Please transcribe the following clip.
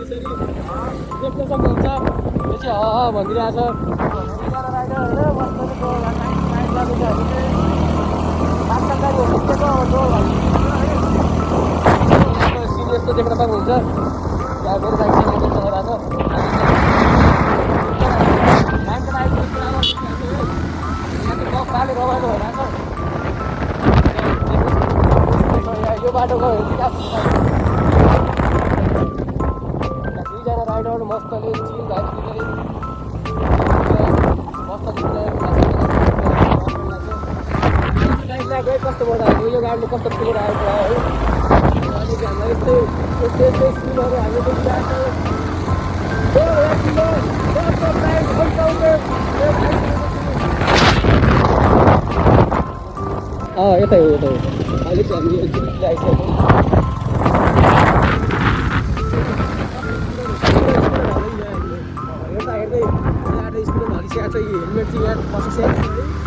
देख्न सक्नुहुन्छ यो चाहिँ भनिरहेको छ राइडरहरू मजाले सिन यस्तो देख्न सक्नुहुन्छ यहाँ मेरो बाइक चाहिँ मोटर चलाइरहेको छ काले रमाइलो भइरहेको छ यो बाटो गयो दुईजना राइडर मस्तले चिल भाइ मस्त कस्तो भइरहेको यो गाडीले कस्तो पुगेर आएको है अलिक हामीलाई यस्तै स्कुलहरू हामी देखिरहेको यतै हो अलिक हामी आइसक्यौँ हेर्दै स्कुलमा हलिसकेको छ हेलमेट चाहिँ यहाँ बसेको